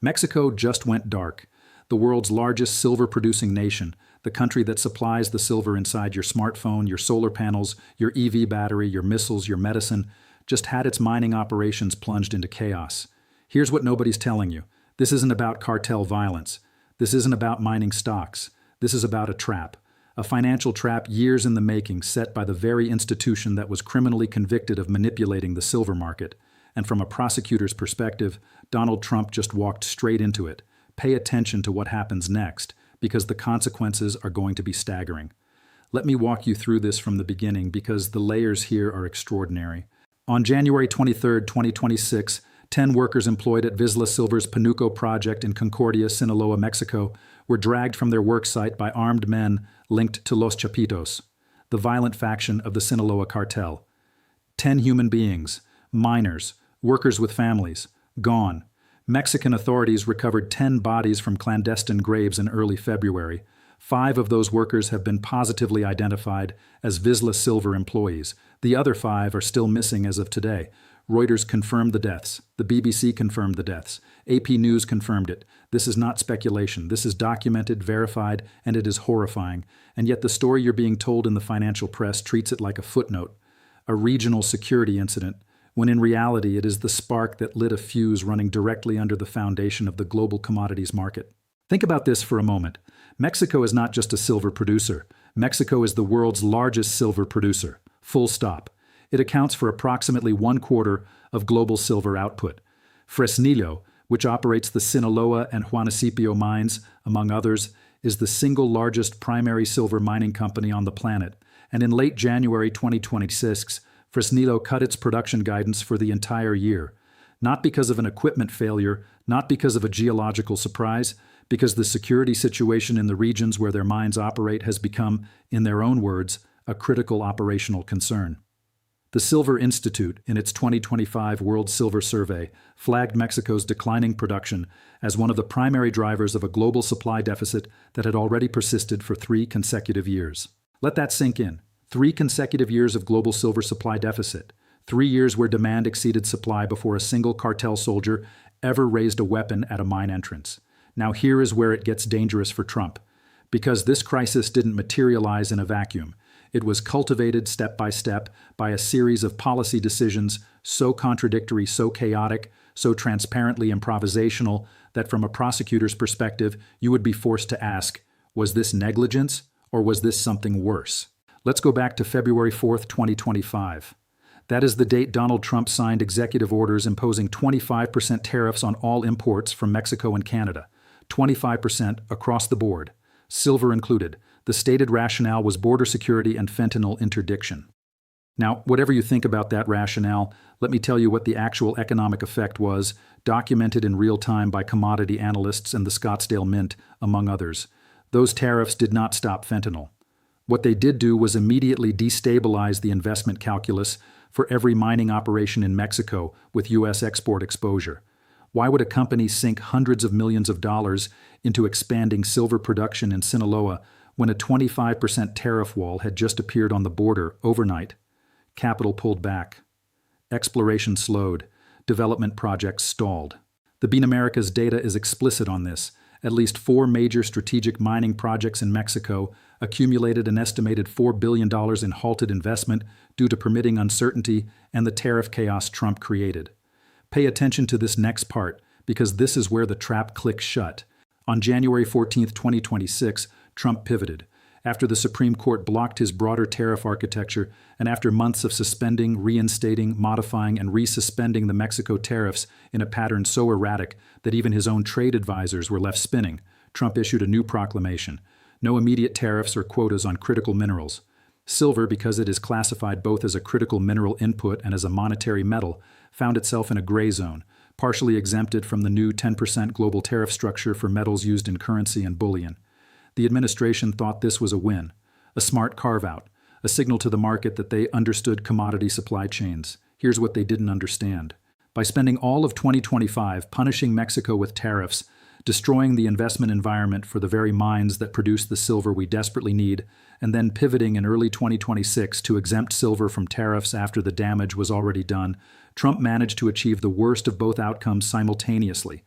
Mexico just went dark. The world's largest silver-producing nation, the country that supplies the silver inside your smartphone, your solar panels, your EV battery, your missiles, your medicine, just had its mining operations plunged into chaos. Here's what nobody's telling you. This isn't about cartel violence. This isn't about mining stocks. This is about a trap. A financial trap years in the making set by the very institution that was criminally convicted of manipulating the silver market. And from a prosecutor's perspective, Donald Trump just walked straight into it. Pay attention to what happens next, because the consequences are going to be staggering. Let me walk you through this from the beginning because the layers here are extraordinary. On January 23, 2026, 10 workers employed at Vizsla Silver's Panuco project in Concordia, Sinaloa, Mexico, were dragged from their work site by armed men linked to Los Chapitos, the violent faction of the Sinaloa cartel. 10 human beings, miners, workers with families, gone. Mexican authorities recovered 10 bodies from clandestine graves in early February. 5 of those workers have been positively identified as Vizsla Silver employees. The other 5 are still missing as of today. Reuters confirmed the deaths. The BBC confirmed the deaths. AP News confirmed it. This is not speculation. This is documented, verified, and it is horrifying. And yet the story you're being told in the financial press treats it like a footnote, a regional security incident, when in reality it is the spark that lit a fuse running directly under the foundation of the global commodities market. Think about this for a moment. Mexico is not just a silver producer. Mexico is the world's largest silver producer. Full stop. It accounts for approximately 1/4 of global silver output. Fresnillo, which operates the Sinaloa and Juanicipio mines, among others, is the single largest primary silver mining company on the planet. And in late January 2026, Fresnillo cut its production guidance for the entire year. Not because of an equipment failure, not because of a geological surprise, because the security situation in the regions where their mines operate has become, in their own words, a critical operational concern. The Silver Institute, in its 2025 World Silver Survey, flagged Mexico's declining production as one of the primary drivers of a global supply deficit that had already persisted for 3 consecutive years. Let that sink in. 3 consecutive years of global silver supply deficit. 3 years where demand exceeded supply before a single cartel soldier ever raised a weapon at a mine entrance. Now here is where it gets dangerous for Trump. Because this crisis didn't materialize in a vacuum. It was cultivated step by step by a series of policy decisions so contradictory, so chaotic, so transparently improvisational that from a prosecutor's perspective, you would be forced to ask, was this negligence or was this something worse? Let's go back to February 4th, 2025. That is the date Donald Trump signed executive orders imposing 25% tariffs on all imports from Mexico and Canada. 25% across the board, silver included. The stated rationale was border security and fentanyl interdiction. Now, whatever you think about that rationale, let me tell you what the actual economic effect was, documented in real time by commodity analysts and the Scottsdale Mint, among others. Those tariffs did not stop fentanyl. What they did do was immediately destabilize the investment calculus for every mining operation in Mexico with U.S. export exposure. Why would a company sink hundreds of millions of dollars into expanding silver production in Sinaloa when a 25% tariff wall had just appeared on the border overnight? Capital pulled back. Exploration slowed. Development projects stalled. The Bean America's data is explicit on this. At least 4 major strategic mining projects in Mexico accumulated an estimated $4 billion in halted investment due to permitting uncertainty and the tariff chaos Trump created. Pay attention to this next part, because this is where the trap clicks shut. On January 14, 2026, Trump pivoted. After the Supreme Court blocked his broader tariff architecture, and after months of suspending, reinstating, modifying, and resuspending the Mexico tariffs in a pattern so erratic that even his own trade advisors were left spinning, Trump issued a new proclamation. No immediate tariffs or quotas on critical minerals. Silver, because it is classified both as a critical mineral input and as a monetary metal, found itself in a gray zone, partially exempted from the new 10% global tariff structure for metals used in currency and bullion. The administration thought this was a win, a smart carve-out, a signal to the market that they understood commodity supply chains. Here's what they didn't understand. By spending all of 2025 punishing Mexico with tariffs, destroying the investment environment for the very mines that produce the silver we desperately need, and then pivoting in early 2026 to exempt silver from tariffs after the damage was already done, Trump managed to achieve the worst of both outcomes simultaneously.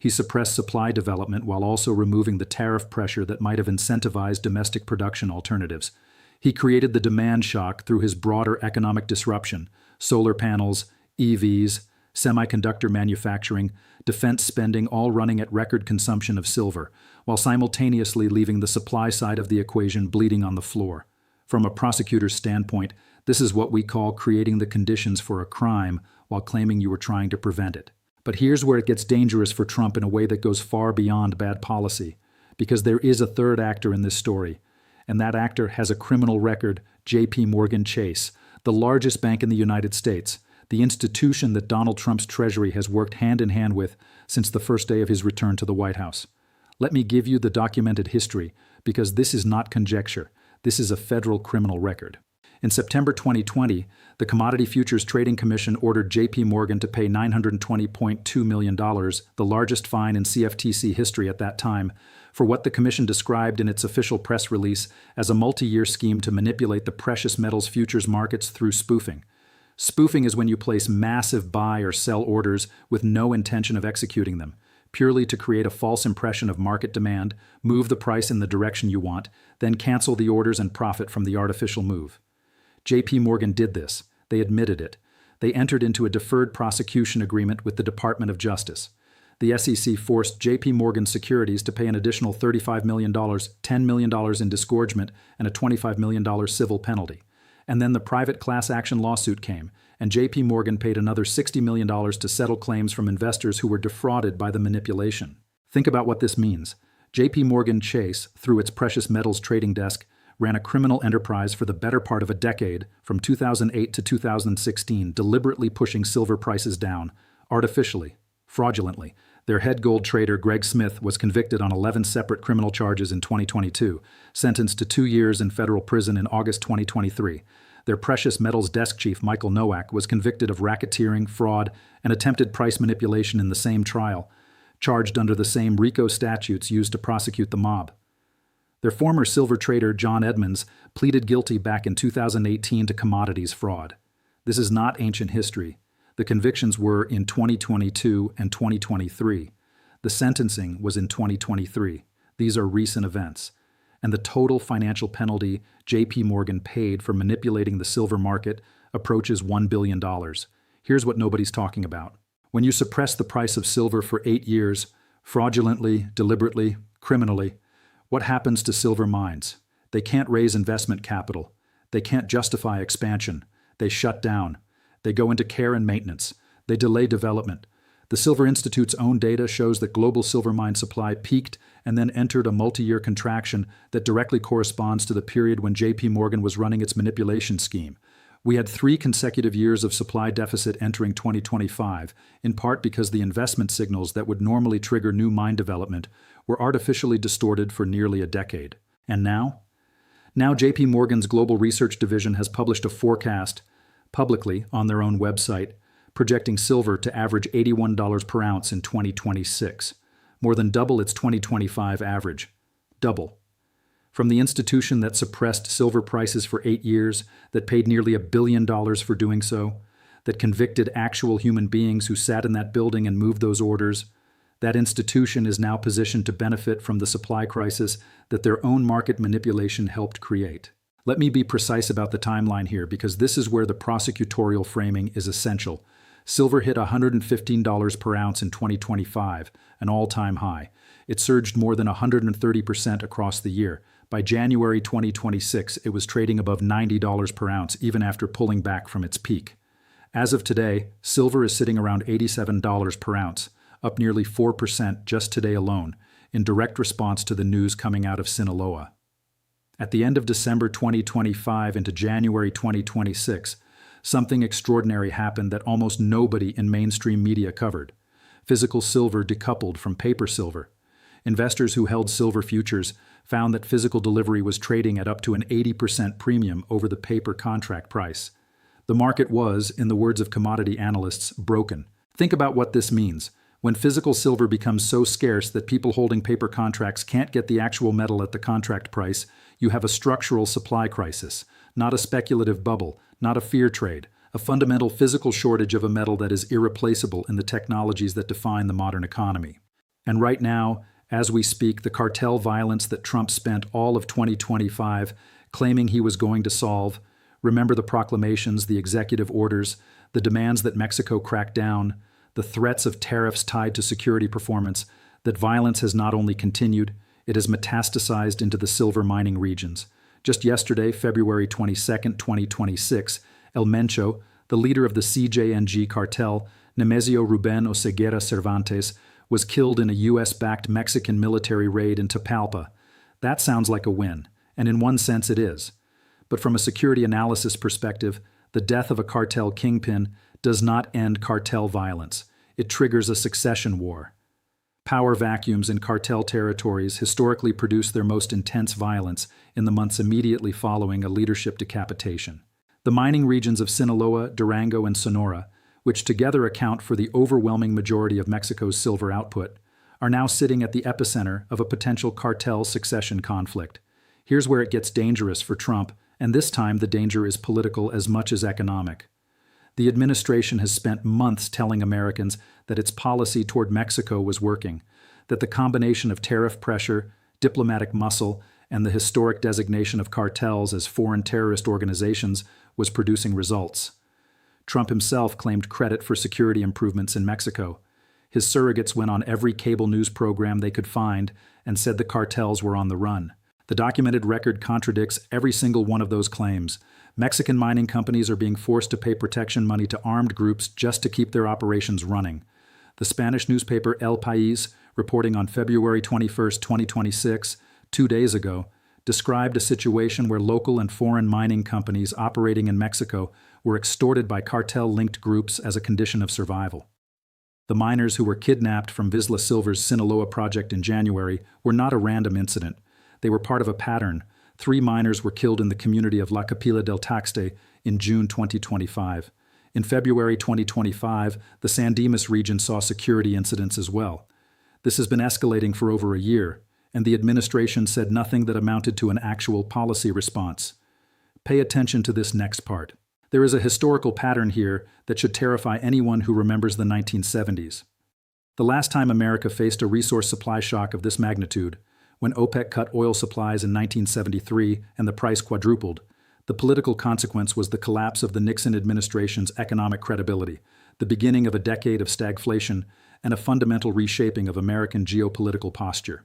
He suppressed supply development while also removing the tariff pressure that might have incentivized domestic production alternatives. He created the demand shock through his broader economic disruption: solar panels, EVs, semiconductor manufacturing, defense spending, all running at record consumption of silver, while simultaneously leaving the supply side of the equation bleeding on the floor. From a prosecutor's standpoint, this is what we call creating the conditions for a crime while claiming you were trying to prevent it. But here's where it gets dangerous for Trump in a way that goes far beyond bad policy, because there is a third actor in this story, and that actor has a criminal record: J.P. Morgan Chase, the largest bank in the United States, the institution that Donald Trump's Treasury has worked hand in hand with since the first day of his return to the White House. Let me give you the documented history, because this is not conjecture. This is a federal criminal record. In September 2020, the Commodity Futures Trading Commission ordered J.P. Morgan to pay $920.2 million, the largest fine in CFTC history at that time, for what the commission described in its official press release as a multi-year scheme to manipulate the precious metals futures markets through spoofing. Spoofing is when you place massive buy or sell orders with no intention of executing them, purely to create a false impression of market demand, move the price in the direction you want, then cancel the orders and profit from the artificial move. J.P. Morgan did this. They admitted it. They entered into a deferred prosecution agreement with the Department of Justice. The SEC forced J.P. Morgan Securities to pay an additional $35 million, $10 million in disgorgement, and a $25 million civil penalty. And then the private class action lawsuit came, and J.P. Morgan paid another $60 million to settle claims from investors who were defrauded by the manipulation. Think about what this means. J.P. Morgan Chase, through its precious metals trading desk, ran a criminal enterprise for the better part of a decade, from 2008 to 2016, deliberately pushing silver prices down, artificially, fraudulently. Their head gold trader, Greg Smith, was convicted on 11 separate criminal charges in 2022, sentenced to 2 years in federal prison in August 2023. Their precious metals desk chief, Michael Nowak, was convicted of racketeering, fraud, and attempted price manipulation in the same trial, charged under the same RICO statutes used to prosecute the mob. Their former silver trader, John Edmonds, pleaded guilty back in 2018 to commodities fraud. This is not ancient history. The convictions were in 2022 and 2023. The sentencing was in 2023. These are recent events. And the total financial penalty J.P. Morgan paid for manipulating the silver market approaches $1 billion. Here's what nobody's talking about. When you suppress the price of silver for 8 years, fraudulently, deliberately, criminally, what happens to silver mines? They can't raise investment capital. They can't justify expansion. They shut down. They go into care and maintenance. They delay development. The Silver Institute's own data shows that global silver mine supply peaked and then entered a multi-year contraction that directly corresponds to the period when J.P. Morgan was running its manipulation scheme. We had 3 consecutive years of supply deficit entering 2025, in part because the investment signals that would normally trigger new mine development were artificially distorted for nearly a decade. And now? Now J.P. Morgan's Global Research Division has published a forecast, publicly on their own website, projecting silver to average $81 per ounce in 2026, more than double its 2025 average. Double. From the institution that suppressed silver prices for 8 years, that paid nearly $1 billion for doing so, that convicted actual human beings who sat in that building and moved those orders, that institution is now positioned to benefit from the supply crisis that their own market manipulation helped create. Let me be precise about the timeline here, because this is where the prosecutorial framing is essential. Silver hit $115 per ounce in 2025, an all-time high. It surged more than 130% across the year. By January 2026, it was trading above $90 per ounce, even after pulling back from its peak. As of today, silver is sitting around $87 per ounce, up nearly 4% just today alone, in direct response to the news coming out of Sinaloa. At the end of December 2025 into January 2026, something extraordinary happened that almost nobody in mainstream media covered. Physical silver decoupled from paper silver. Investors who held silver futures found that physical delivery was trading at up to an 80% premium over the paper contract price. The market was, in the words of commodity analysts, broken. Think about what this means. When physical silver becomes so scarce that people holding paper contracts can't get the actual metal at the contract price, you have a structural supply crisis, not a speculative bubble, not a fear trade, a fundamental physical shortage of a metal that is irreplaceable in the technologies that define the modern economy. And right now, as we speak, the cartel violence that Trump spent all of 2025 claiming he was going to solve, remember the proclamations, the executive orders, the demands that Mexico crack down, the threats of tariffs tied to security performance, that violence has not only continued, it has metastasized into the silver mining regions. Just yesterday, February 22, 2026, El Mencho, the leader of the CJNG cartel, Nemesio Ruben Oseguera Cervantes, was killed in a U.S.-backed Mexican military raid in Tapalpa. That sounds like a win, and in one sense it is. But from a security analysis perspective, the death of a cartel kingpin does not end cartel violence. It triggers a succession war. Power vacuums in cartel territories historically produce their most intense violence in the months immediately following a leadership decapitation. The mining regions of Sinaloa, Durango, and Sonora, which together account for the overwhelming majority of Mexico's silver output, are now sitting at the epicenter of a potential cartel succession conflict. Here's where it gets dangerous for Trump, and this time the danger is political as much as economic. The administration has spent months telling Americans that its policy toward Mexico was working, that the combination of tariff pressure, diplomatic muscle, and the historic designation of cartels as foreign terrorist organizations was producing results. Trump himself claimed credit for security improvements in Mexico. His surrogates went on every cable news program they could find and said the cartels were on the run. The documented record contradicts every single one of those claims. Mexican mining companies are being forced to pay protection money to armed groups just to keep their operations running. The Spanish newspaper El País, reporting on February 21, 2026, 2 days ago, described a situation where local and foreign mining companies operating in Mexico were extorted by cartel-linked groups as a condition of survival. The miners who were kidnapped from Vizsla Silver's Sinaloa project in January were not a random incident. They were part of a pattern. 3 miners were killed in the community of La Capilla del Taxte in June 2025. In February 2025, the San Dimas region saw security incidents as well. This has been escalating for over a year, and the administration said nothing that amounted to an actual policy response. Pay attention to this next part. There is a historical pattern here that should terrify anyone who remembers the 1970s. The last time America faced a resource supply shock of this magnitude, when OPEC cut oil supplies in 1973 and the price quadrupled, the political consequence was the collapse of the Nixon administration's economic credibility, the beginning of a decade of stagflation, and a fundamental reshaping of American geopolitical posture.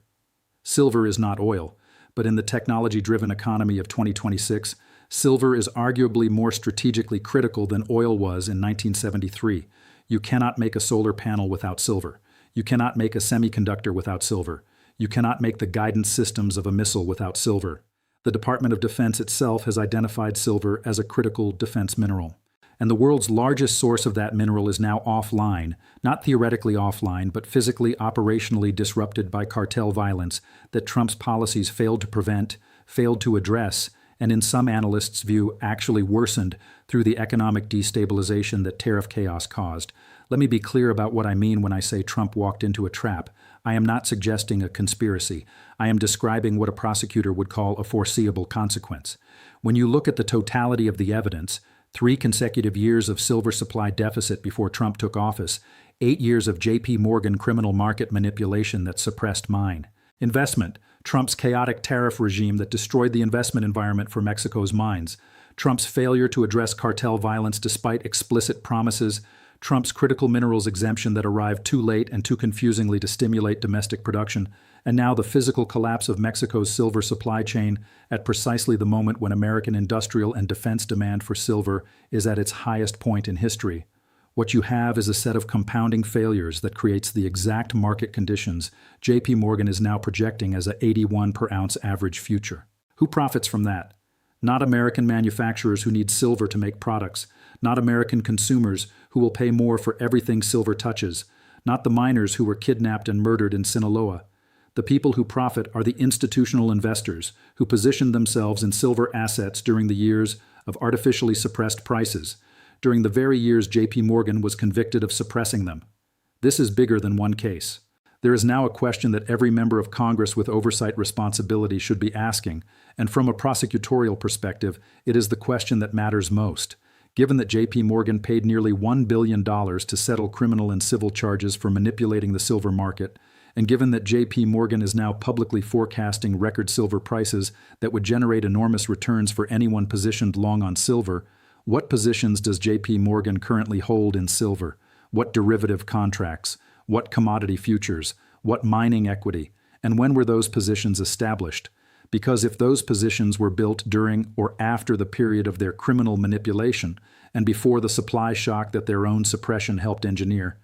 Silver is not oil, but in the technology-driven economy of 2026, silver is arguably more strategically critical than oil was in 1973. You cannot make a solar panel without silver. You cannot make a semiconductor without silver. You cannot make the guidance systems of a missile without silver. The Department of Defense itself has identified silver as a critical defense mineral. And the world's largest source of that mineral is now offline, not theoretically offline, but physically, operationally disrupted by cartel violence that Trump's policies failed to prevent, failed to address, and in some analysts' view actually worsened through the economic destabilization that tariff chaos caused. Let me be clear about what I mean when I say Trump walked into a trap. I am not suggesting a conspiracy. I am describing what a prosecutor would call a foreseeable consequence. When you look at the totality of the evidence, 3 consecutive years of silver supply deficit before Trump took office, 8 years of J.P. Morgan criminal market manipulation that suppressed mine. Investment, Trump's chaotic tariff regime that destroyed the investment environment for Mexico's mines. Trump's failure to address cartel violence despite explicit promises. Trump's critical minerals exemption that arrived too late and too confusingly to stimulate domestic production, and now the physical collapse of Mexico's silver supply chain at precisely the moment when American industrial and defense demand for silver is at its highest point in history. What you have is a set of compounding failures that creates the exact market conditions J.P. Morgan is now projecting as a 81 per ounce average future. Who profits from that? Not American manufacturers who need silver to make products, not American consumers who will pay more for everything silver touches, not the miners who were kidnapped and murdered in Sinaloa. The people who profit are the institutional investors who positioned themselves in silver assets during the years of artificially suppressed prices, during the very years J.P. Morgan was convicted of suppressing them. This is bigger than one case. There is now a question that every member of Congress with oversight responsibility should be asking, and from a prosecutorial perspective, it is the question that matters most. Given that J.P. Morgan paid nearly $1 billion to settle criminal and civil charges for manipulating the silver market, And given that JP Morgan is now publicly forecasting record silver prices that would generate enormous returns for anyone positioned long on silver, what positions does JP Morgan currently hold in silver? What derivative contracts? What commodity futures? What mining equity? And when were those positions established? Because if those positions were built during or after the period of their criminal manipulation and before the supply shock that their own suppression helped engineer,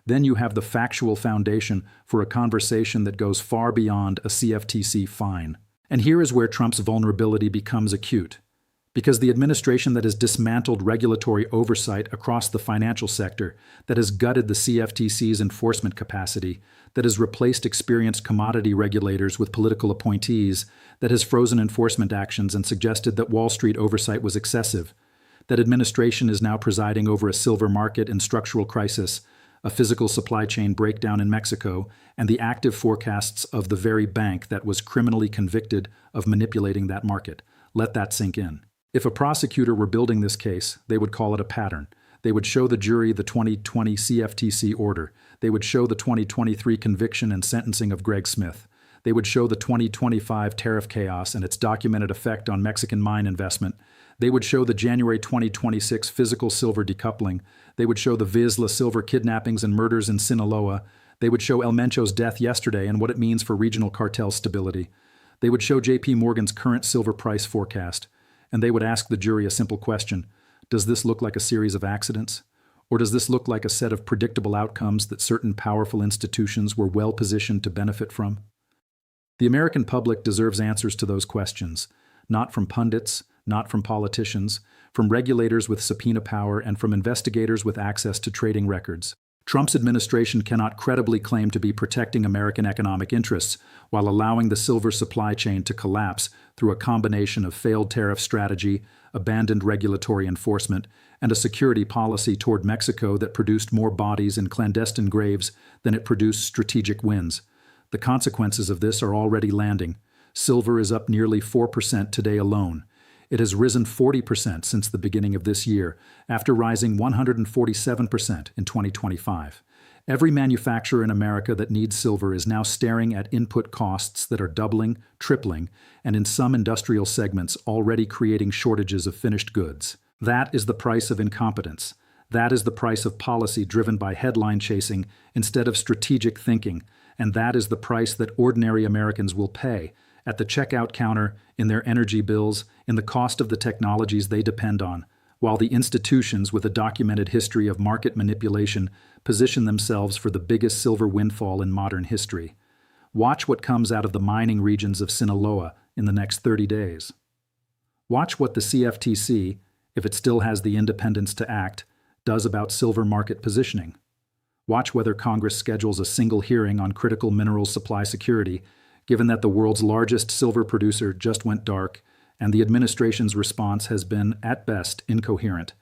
then you have the factual foundation for a conversation that goes far beyond a CFTC fine. And here is where Trump's vulnerability becomes acute. Because the administration that has dismantled regulatory oversight across the financial sector, that has gutted the CFTC's enforcement capacity, that has replaced experienced commodity regulators with political appointees, that has frozen enforcement actions and suggested that Wall Street oversight was excessive, that administration is now presiding over a silver market in structural crisis, a physical supply chain breakdown in Mexico, and the active forecasts of the very bank that was criminally convicted of manipulating that market. Let that sink in. If a prosecutor were building this case, they would call it a pattern. They would show the jury the 2020 CFTC order. They would show the 2023 conviction and sentencing of Greg Smith. They would show the 2025 tariff chaos and its documented effect on Mexican mine investment. They would show the January 2026 physical silver decoupling. They would show the Vizsla silver kidnappings and murders in Sinaloa. They would show El Mencho's death yesterday and what it means for regional cartel stability. They would show JP Morgan's current silver price forecast. And they would ask the jury a simple question: does this look like a series of accidents? Or does this look like a set of predictable outcomes that certain powerful institutions were well positioned to benefit from? The American public deserves answers to those questions, not from pundits, not from politicians, from regulators with subpoena power, and from investigators with access to trading records. Trump's administration cannot credibly claim to be protecting American economic interests while allowing the silver supply chain to collapse through a combination of failed tariff strategy, abandoned regulatory enforcement, and a security policy toward Mexico that produced more bodies in clandestine graves than it produced strategic wins. The consequences of this are already landing. Silver is up nearly 4% today alone. It has risen 40% since the beginning of this year, after rising 147% in 2025. Every manufacturer in America that needs silver is now staring at input costs that are doubling, tripling, and in some industrial segments already creating shortages of finished goods. That is the price of incompetence. That is the price of policy driven by headline chasing instead of strategic thinking, and that is the price that ordinary Americans will pay at the checkout counter, in their energy bills, in the cost of the technologies they depend on, while the institutions with a documented history of market manipulation position themselves for the biggest silver windfall in modern history. Watch what comes out of the mining regions of Sinaloa in the next 30 days. Watch what the CFTC, if it still has the independence to act, does about silver market positioning. Watch whether Congress schedules a single hearing on critical mineral supply security, given that the world's largest silver producer just went dark, and the administration's response has been, at best, incoherent.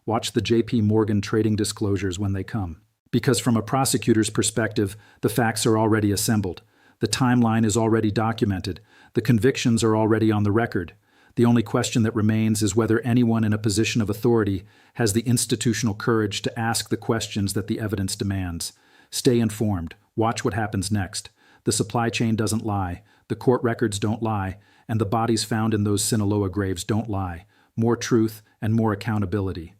Watch the JP Morgan trading disclosures when they come. Because from a prosecutor's perspective, the facts are already assembled. The timeline is already documented. The convictions are already on the record. The only question that remains is whether anyone in a position of authority has the institutional courage to ask the questions that the evidence demands. Stay informed. Watch what happens next. The supply chain doesn't lie, the court records don't lie, and the bodies found in those Sinaloa graves don't lie. More truth and more accountability.